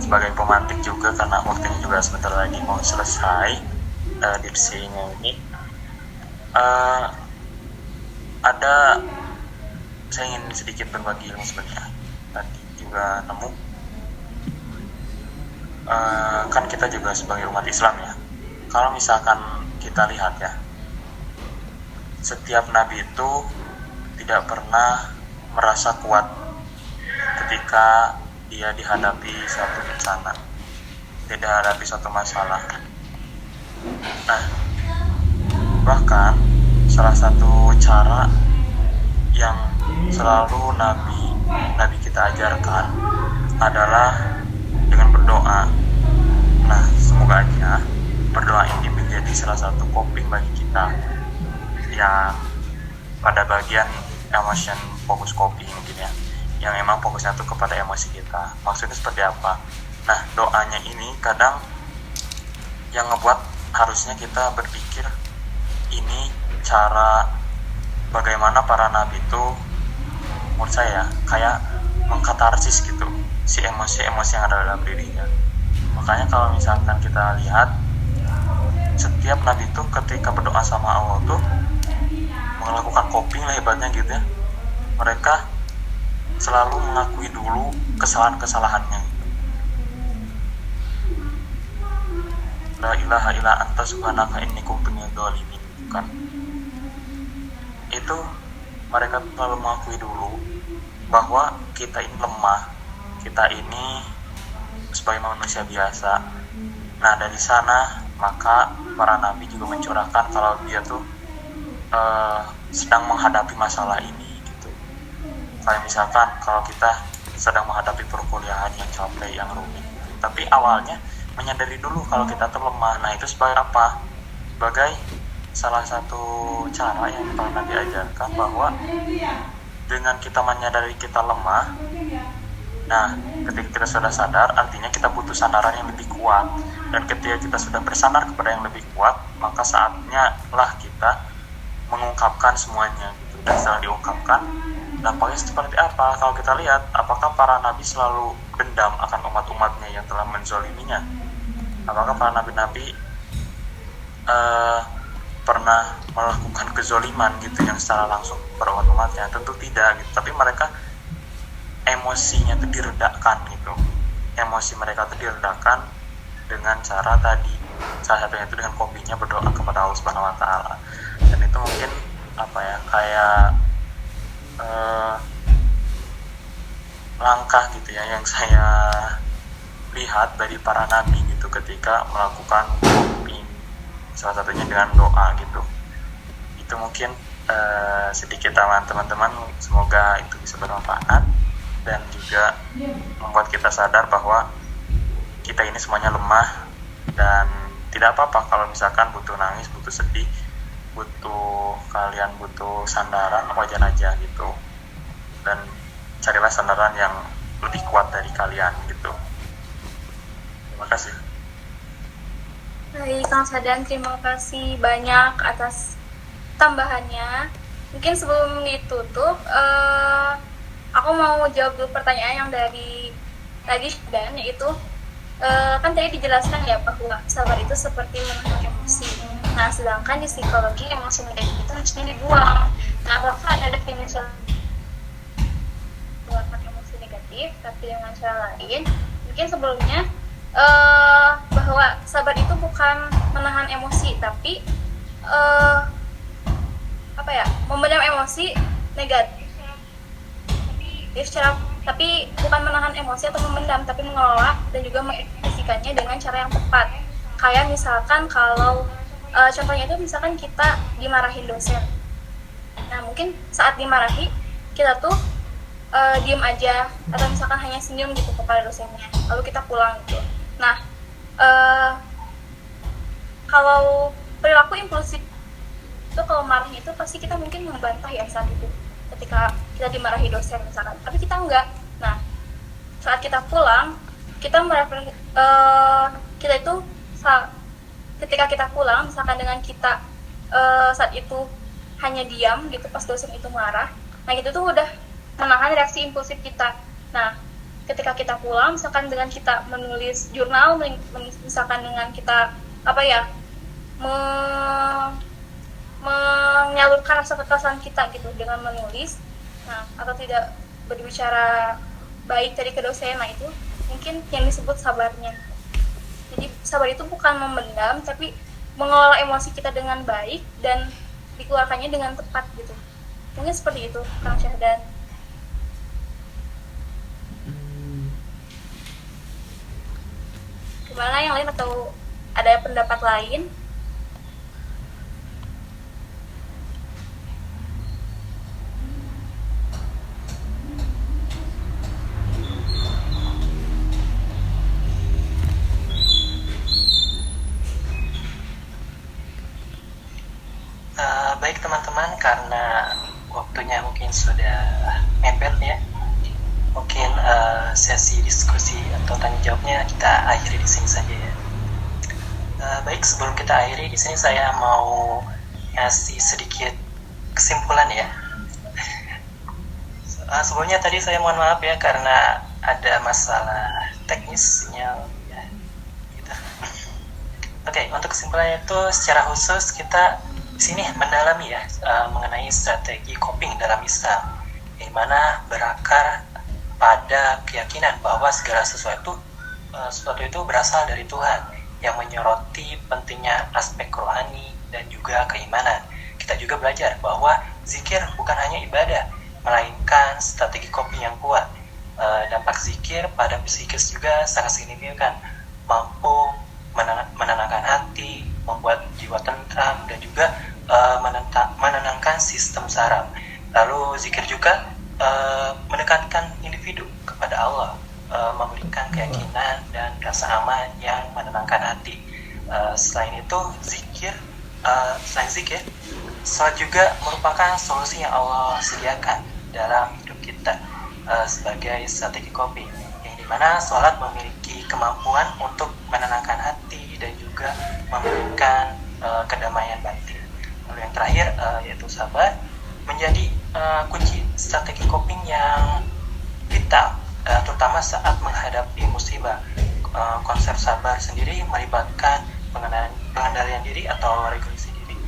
sebagai pemantik juga karena waktunya juga sebentar lagi mau selesai dipsinya ini. Ada, saya ingin sedikit berbagi ilmu sebenarnya. Tadi juga nemu, kan kita juga sebagai umat Islam ya, kalau misalkan kita lihat ya, setiap nabi itu tidak pernah merasa kuat ketika dia dihadapi suatu bencana, tidak hadapi suatu masalah. Nah, bahkan salah satu cara yang selalu Nabi kita ajarkan adalah dengan berdoa. Nah, semoga aja berdoa ini menjadi salah satu coping bagi kita yang pada bagian emotion fokus coping mungkin ya, yang emang fokusnya tuh kepada emosi kita. Maksudnya seperti apa? Nah, doanya ini kadang yang ngebuat harusnya kita berpikir ini cara bagaimana para nabi itu, menurut saya kayak mengkatarsis gitu si emosi-emosi yang ada dalam dirinya. Makanya kalau misalkan kita lihat setiap nabi itu ketika berdoa sama Allah tuh melakukan coping lah hebatnya gitu ya. Mereka selalu mengakui dulu kesalahan-kesalahannya. La ilaha illa anta subhanaka inni kuntu minadz dzalimin, kan? Itu mereka selalu mengakui dulu bahwa kita ini lemah, kita ini sebagai manusia biasa. Nah, dari sana maka para nabi juga mencurahkan kalau dia tuh sedang menghadapi masalah ini gitu. Kayak misalkan kalau kita sedang menghadapi perkuliahan yang capek, yang rumit gitu. Tapi awalnya menyadari dulu kalau kita tuh lemah. Nah, itu sebagai apa? Sebagai salah satu cara yang para nabi ajarkan bahwa dengan kita menyadari kita lemah, nah ketika kita sudah sadar artinya kita butuh sandaran yang lebih kuat. Dan ketika kita sudah bersandar kepada yang lebih kuat, maka saatnya lah kita mengungkapkan semuanya gitu. Dan setelah diungkapkan, dampaknya seperti apa? Kalau kita lihat, apakah para nabi selalu dendam akan umat-umatnya yang telah menzoliminya? Apakah para nabi-nabi pernah melakukan kezoliman gitu yang secara langsung pada umat-umatnya? Tentu tidak gitu. Tapi mereka emosinya itu diredakan gitu. Emosi mereka itu diredakan dengan cara tadi, salah satunya itu dengan kopinya berdoa kepada Allah Subhanahu wa taala. Dan itu mungkin apa ya, kayak langkah gitu ya yang saya lihat dari para nabi gitu ketika melakukan coping, salah satunya dengan doa gitu. Itu mungkin sedikit teman-teman, semoga itu bisa bermanfaat dan juga membuat kita sadar bahwa kita ini semuanya lemah dan tidak apa-apa kalau misalkan butuh nangis, butuh sedih, kalian butuh sandaran, wajar aja gitu. Dan carilah sandaran yang lebih kuat dari kalian gitu. Terima kasih. Baik, Kang Sadan, terima kasih banyak atas tambahannya. Mungkin sebelum ditutup, aku mau jawab dulu pertanyaan yang dari tadi dan yaitu kan tadi dijelaskan ya bahwa sabar itu seperti menahan emosi. Nah, sedangkan di psikologi emosi negatif itu harusnya dibuang. Nah, apakah ada definisi mengeluarkan emosi negatif tapi dengan cara lain? Mungkin sebelumnya bahwa sabar itu bukan menahan emosi tapi memendam emosi negatif secara, tapi bukan menahan emosi atau memendam, tapi mengelola dan juga mengekspresikannya dengan cara yang tepat. Kayak misalkan kalau contohnya itu misalkan kita dimarahin dosen. Nah, mungkin saat dimarahi kita tuh diem aja atau misalkan hanya senyum gitu kepada dosennya, lalu kita pulang gitu. Nah, kalau perilaku impulsif itu kalau marah itu pasti kita mungkin membantah ya saat itu ketika kita dimarahi dosen misalkan, tapi kita enggak. Nah, saat kita pulang kita ketika kita pulang misalkan dengan kita saat saat itu hanya diam gitu pas dosen itu marah, nah itu tuh udah menahan reaksi impulsif kita. Nah ketika kita pulang, misalkan dengan kita menulis jurnal, misalkan dengan kita menyalurkan rasa kekerasan kita gitu dengan menulis, nah atau tidak berbicara baik tadi ke dosen, nah itu mungkin yang disebut sabarnya. Jadi sabar itu bukan memendam, tapi mengelola emosi kita dengan baik dan dikeluarkannya dengan tepat gitu. Mungkin seperti itu, Kang Syahdan. Gimana yang lain atau ada pendapat lain? Baik teman-teman, karena waktunya mungkin sudah mepet ya, mungkin sesi diskusi atau tanya jawabnya kita akhiri di sini saja ya. Baik, sebelum kita akhiri di sini saya mau ngasih sedikit kesimpulan ya. Sebelumnya tadi saya mohon maaf ya karena ada masalah teknis sinyal ya. Gitu. Oke, untuk kesimpulannya itu secara khusus kita di sini mendalami ya mengenai strategi coping dalam Islam, di mana berakar pada keyakinan bahwa segala sesuatu itu berasal dari Tuhan yang menyoroti pentingnya aspek rohani dan juga keimanan. Kita juga belajar bahwa zikir bukan hanya ibadah, melainkan strategi coping yang kuat. Dampak zikir pada psikis juga sangat signifikan, mampu menenangkan hati, membuat jiwa tentram, dan juga menenangkan sistem saraf. Lalu zikir juga mendekatkan individu kepada Allah, memberikan keyakinan dan rasa aman yang menenangkan hati. Selain itu, selain zikir, salat juga merupakan solusi yang Allah sediakan dalam hidup kita sebagai strategi coping, yang dimana salat memiliki kemampuan untuk menenangkan hati dan juga memberikan kedamaian batin. Lalu yang terakhir yaitu sabar menjadi kunci strategi coping yang vital, terutama saat menghadapi musibah. Konsep sabar sendiri melibatkan pengendalian diri atau regulasi diri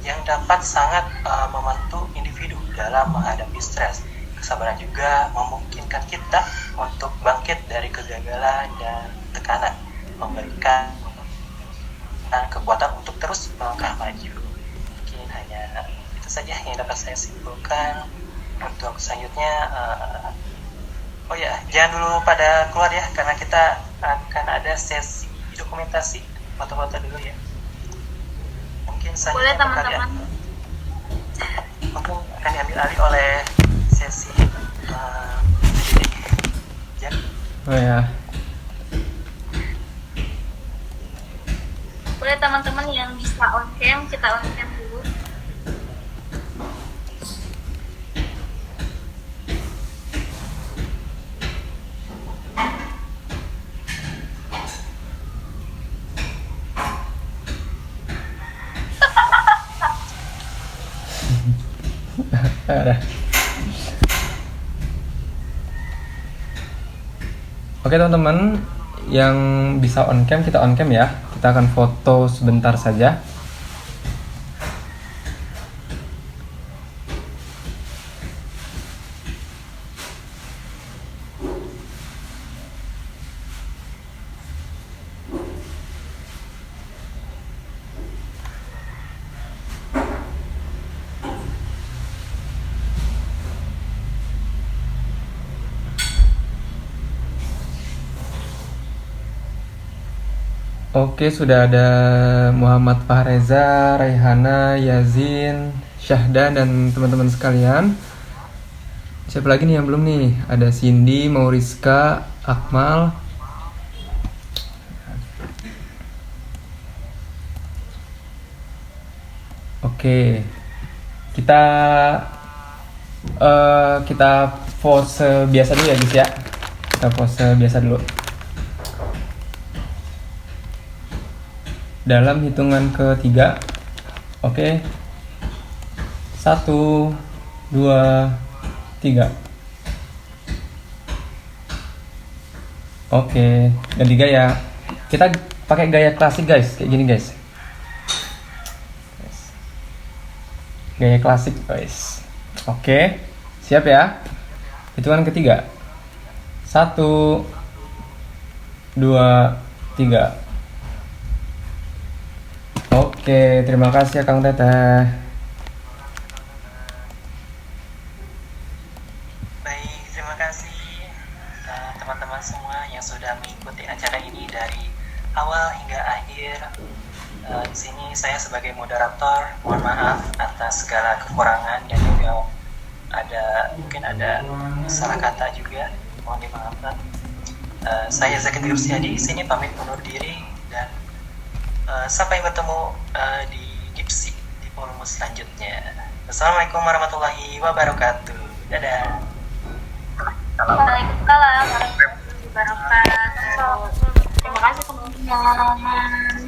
yang dapat sangat membantu individu dalam menghadapi stres. Kesabaran juga memungkinkan kita untuk bangkit dari kegagalan dan tekanan, memberikan kekuatan untuk terus melangkah maju. Mungkin hanya itu saja yang dapat saya simpulkan. Untuk selanjutnya, jangan dulu pada keluar ya, karena kita akan ada sesi dokumentasi foto-foto dulu ya. Mungkin Boleh selanjutnya teman-teman. mungkin akan diambil alih oleh sesi ya. Oh ya. Boleh teman-teman yang bisa on cam, kita on cam dulu. Ada. Oke teman-teman, yang bisa on cam kita on cam ya. Kita akan foto sebentar saja. Oke, sudah ada Muhammad Fahreza, Raihana, Yazin, Syahdan, dan teman-teman sekalian. Siapa lagi nih yang belum nih? Ada Cindy, Mauriska, Akmal. Oke, kita pose biasa dulu ya guys ya. Kita pose biasa dulu. Dalam hitungan ketiga, oke. 1, 2, 3. Oke, ganti gaya. Kita pakai gaya klasik guys, kayak gini guys. Gaya klasik guys. Oke, siap ya? Hitungan ketiga. 1, 2, 3. Oke, terima kasih ya Kang Teteh. Baik, terima kasih teman-teman semua yang sudah mengikuti acara ini dari awal hingga akhir. Di sini saya sebagai moderator, mohon maaf atas segala kekurangan dan juga mungkin ada salah kata juga, mohon dimaafkan. Saya Zaki Rusyadi di sini pamit undur diri dan sampai bertemu di Gipsy di volume selanjutnya. Assalamualaikum warahmatullahi wabarakatuh. Dadah. Waalaikumsalam warahmatullahi wabarakatuh. Terima kasih teman-teman.